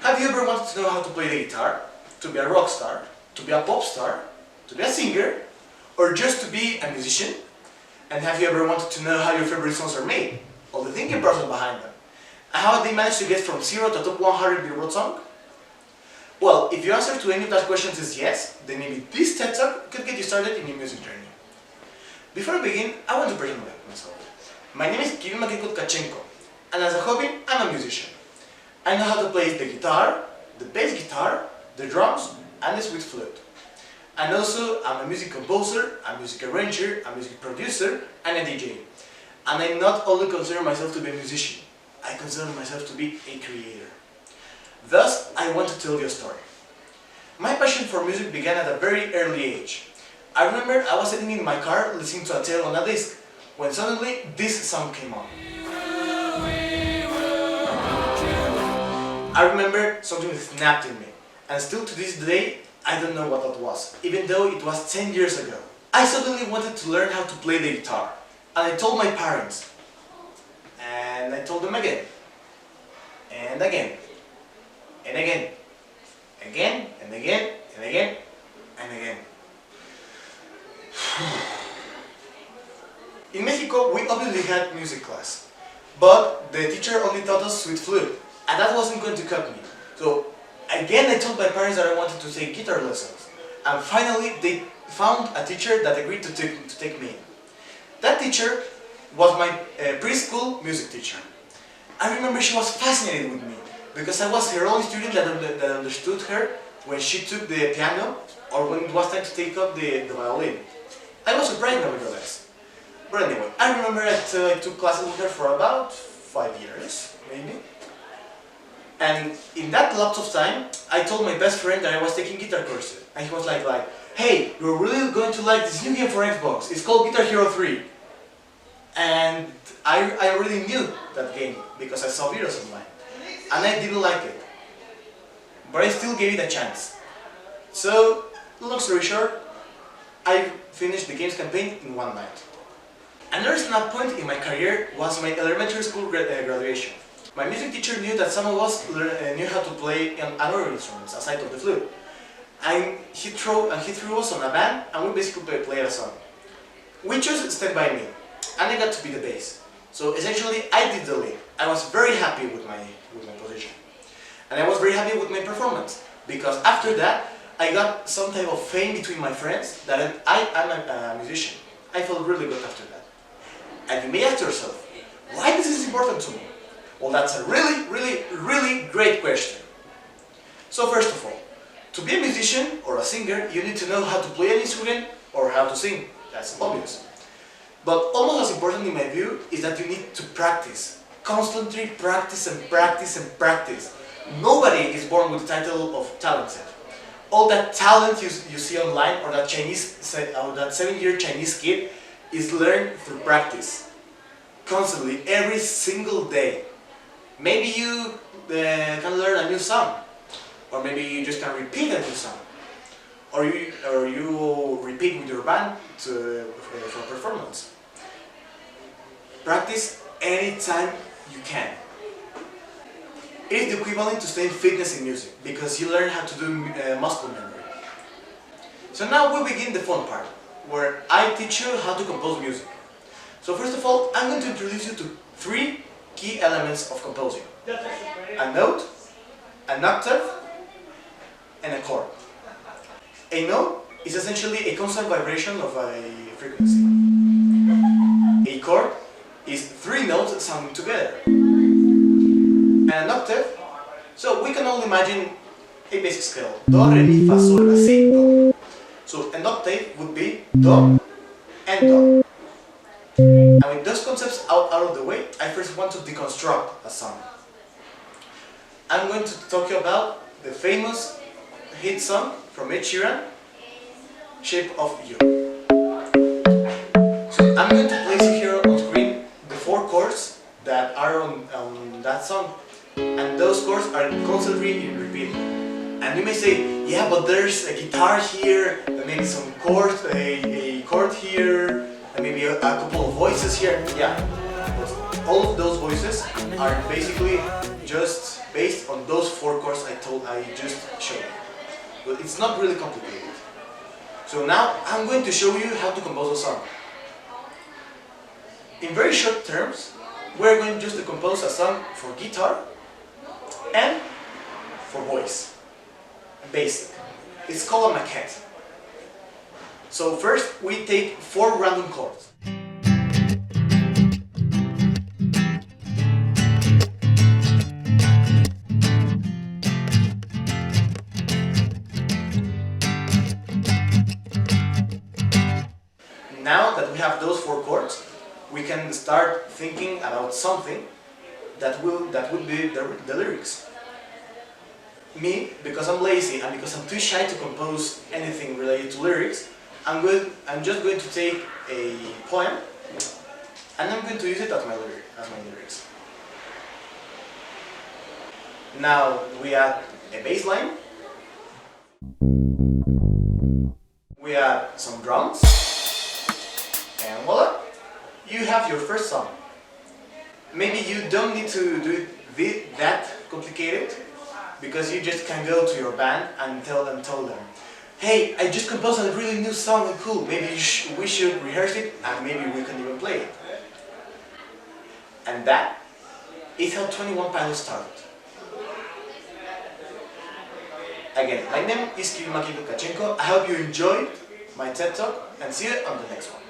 Have you ever wanted to know how to play the guitar? To be a rock star? To be a pop star? To be a singer? Or just to be a musician? And have you ever wanted to know how your favorite songs are made? All the thinking process behind them? And how they managed to get from 0 to a top 100 Billboard song? Well, if your answer to any of those questions is yes, then maybe this TED Talk could get you started in your music journey. Before I begin, I want to present myself. My name is Kirill Makienko, and as a hobby, I'm a musician. I know how to play the guitar, the bass guitar, the drums, and the sweet flute. And also, I'm a music composer, a music arranger, a music producer, and a DJ. And I not only consider myself to be a musician, I consider myself to be a creator. Thus, I want to tell you a story. My passion for music began at a very early age. I remember I was sitting in my car listening to a tape on a disc, when suddenly this song came on. I remember something snapped in me, and still to this day, I don't know what that was, even though it was 10 years ago. I suddenly wanted to learn how to play the guitar, and I told my parents, and I told them again, and again, and again, again, and again, and again, and again. In Mexico, we obviously had music class, but the teacher only taught us sweet flute, and that wasn't going to cut me. So again, I told my parents that I wanted to take guitar lessons, and finally they found a teacher that agreed to take me. That teacher was my preschool music teacher. I remember she was fascinated with me, because I was her only student that understood her when she took the piano or when it was time to take up the violin. I was surprised nevertheless. But anyway, I remember I took classes with her for about 5 years, maybe. And in that lapse of time, I told my best friend that I was taking guitar courses. And he was like, hey, you're really going to like this new game for Xbox. It's called Guitar Hero 3. And I already knew that game because I saw videos online. And I didn't like it. But I still gave it a chance. So, long story short, I finished the game's campaign in one night. Another snap point in my career was my elementary school graduation. My music teacher knew that some of us knew how to play other instruments aside of the flute. And he threw us on a band, and we basically played a song. We chose Stand By Me, and I got to be the bass. So essentially, I did the lead. I was very happy with my position. And I was very happy with my performance, because after that, I got some type of fame between my friends that I'm a musician. I felt really good after that. And you may ask yourself, why this is important to me? Well, that's a really great question. So first of all, to be a musician or a singer, you need to know how to play an instrument or how to sing. That's obvious. But almost as important in my view is that you need to practice. Constantly practice and practice and practice. Nobody is born with the title of talented. All that talent you see online, or that 7-year Chinese kid, is learned through practice. Constantly, every single day. Maybe you can learn a new song, or maybe you just can repeat a new song, or you repeat with your band for a performance. Practice anytime you can. It is the equivalent to studying fitness in music, because you learn how to do muscle memory. So now we begin the fun part, where I teach you how to compose music. So first of all, I'm going to introduce you to 3 key elements of composing. A note, an octave, and a chord. A note is essentially a constant vibration of a frequency. A chord is 3 notes sounding together. And an octave, so we can all imagine a basic scale. Do, re, mi, fa, sol, la, si, do. So an octave would be do and do. And with those concepts out of the way, I first want to deconstruct a song. I'm going to talk about the famous hit song from Ed Sheeran, Shape of You. So I'm going to place here on screen the 4 chords that are on that song. And those chords are constantly in repeat. And you may say, yeah, but there's a guitar here, and maybe some chords, a chord here, and maybe a couple of voices here. Yeah, but all of those voices are basically just just based on those 4 chords I just showed you. But it's not really complicated. So now I'm going to show you how to compose a song. In very short terms, we're going just to compose a song for guitar and for voice. Basic. It's called a maquette. So first we take 4 random chords. Now that we have those 4 chords, we can start thinking about something that would be the lyrics. Me, because I'm lazy and because I'm too shy to compose anything related to lyrics, I'm just going to take a poem and I'm going to use it as my lyrics. Now we add a bass line, we add some drums, and voila! You have your first song. Maybe you don't need to do it that complicated, because you just can go to your band and tell them, hey, I just composed a really new song and cool, maybe we should rehearse it and maybe we can even play it. And that is how 21 Pilots started. Again, my name is Kirill Makienko. I hope you enjoyed my TED Talk and see you on the next one.